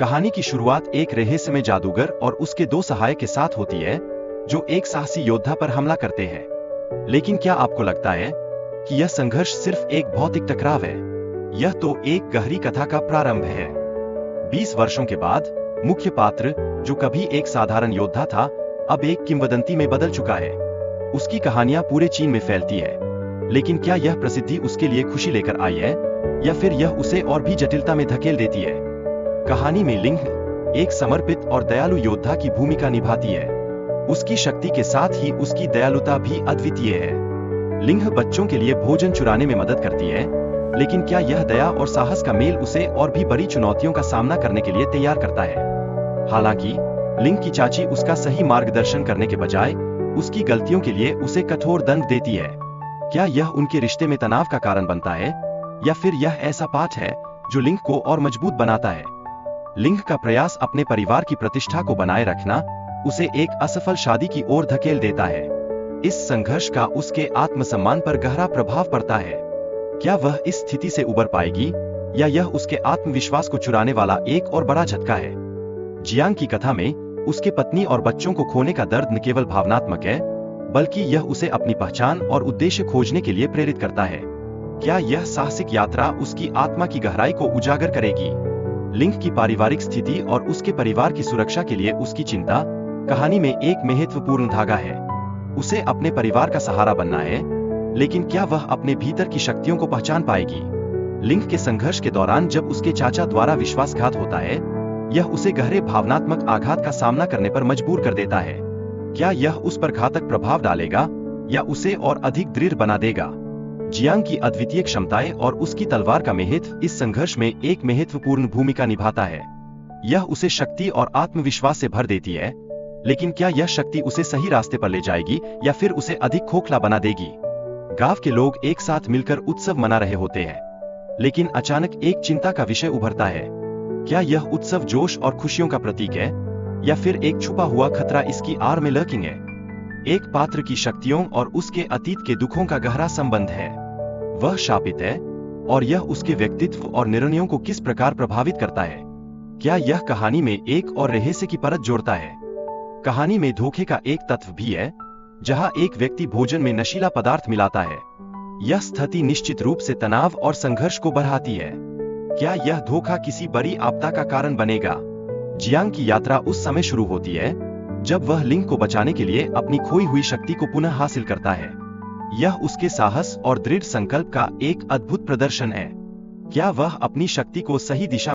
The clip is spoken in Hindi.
कहानी की शुरुआत एक रहस्यमय जादूगर और उसके दो सहायक के साथ होती है जो एक साहसी योद्धा पर हमला करते हैं। लेकिन क्या आपको लगता है कि यह संघर्ष सिर्फ एक भौतिक टकराव है? यह तो एक गहरी कथा का प्रारंभ है। 20 वर्षों के बाद मुख्य पात्र, जो कभी एक साधारण योद्धा था, अब एक किंवदंती में बदल चुका है। उसकी कहानियां पूरे चीन में फैलती है। लेकिन क्या यह प्रसिद्धि उसके लिए खुशी लेकर आई है या फिर यह उसे और भी जटिलता में धकेल देती है? कहानी में लिंग एक समर्पित और दयालु योद्धा की भूमिका निभाती है। उसकी शक्ति के साथ ही उसकी दयालुता भी अद्वितीय है। लिंग बच्चों के लिए भोजन चुराने में मदद करती है, लेकिन क्या यह दया और साहस का मेल उसे और भी बड़ी चुनौतियों का सामना करने के लिए तैयार करता है? हालांकि लिंग की चाची उसका सही मार्गदर्शन करने के बजाय उसकी गलतियों के लिए उसे कठोर दंड देती है। क्या यह उनके रिश्ते में तनाव का कारण बनता है या फिर यह ऐसा पाठ है जो लिंग को और मजबूत बनाता है? लिंग का प्रयास अपने परिवार की प्रतिष्ठा को बनाए रखना उसे एक असफल शादी की ओर धकेल देता है। इस संघर्ष का उसके आत्मसम्मान पर गहरा प्रभाव पड़ता है। क्या वह इस स्थिति से उबर पाएगी या यह उसके आत्मविश्वास को चुराने वाला एक और बड़ा झटका है? जियांग की कथा में उसके पत्नी और बच्चों को खोने का दर्द न केवल भावनात्मक है, बल्कि यह उसे अपनी पहचान और उद्देश्य खोजने के लिए प्रेरित करता है। क्या यह साहसिक यात्रा उसकी आत्मा की गहराई को उजागर करेगी? लिंग की पारिवारिक स्थिति और उसके परिवार की सुरक्षा के लिए उसकी चिंता कहानी में एक महत्वपूर्ण धागा है। उसे अपने परिवार का सहारा बनना है, लेकिन क्या वह अपने भीतर की शक्तियों को पहचान पाएगी? लिंग के संघर्ष के दौरान जब उसके चाचा द्वारा विश्वासघात होता है, यह उसे गहरे भावनात्मक आघात का सामना करने पर मजबूर कर देता है। क्या यह उस पर घातक प्रभाव डालेगा या उसे और अधिक दृढ़ बना देगा? जियांग की अद्वितीय क्षमताएं और उसकी तलवार का महत्व इस संघर्ष में एक महत्वपूर्ण भूमिका निभाता है। यह उसे शक्ति और आत्मविश्वास से भर देती है, लेकिन क्या यह शक्ति उसे सही रास्ते पर ले जाएगी या फिर उसे अधिक खोखला बना देगी? गांव के लोग एक साथ मिलकर उत्सव मना रहे होते हैं, लेकिन अचानक एक चिंता का विषय उभरता है। क्या यह उत्सव जोश और खुशियों का प्रतीक है या फिर एक छुपा हुआ खतरा इसकी आड़ में लर्किंग है? एक पात्र की शक्तियों और उसके अतीत के दुखों का गहरा संबंध है। वह शापित है और यह उसके व्यक्तित्व और निर्णयों को किस प्रकार प्रभावित करता है? क्या यह कहानी में एक और रहस्य की परत जोड़ता है? कहानी में धोखे का एक तत्व भी है, जहां एक व्यक्ति भोजन में नशीला पदार्थ मिलाता है। यह स्थिति निश्चित रूप से तनाव और संघर्ष को बढ़ाती है। क्या यह धोखा किसी बड़ी आपदा का कारण बनेगा? जियांग की यात्रा उस समय शुरू होती है जब वह लिंग को बचाने के लिए अपनी खोई हुई शक्ति को पुनः हासिल करता है। यह उसके साहस और दृढ़ संकल्प का एक अद्भुत प्रदर्शन है। क्या वह अपनी शक्ति को सही दिशा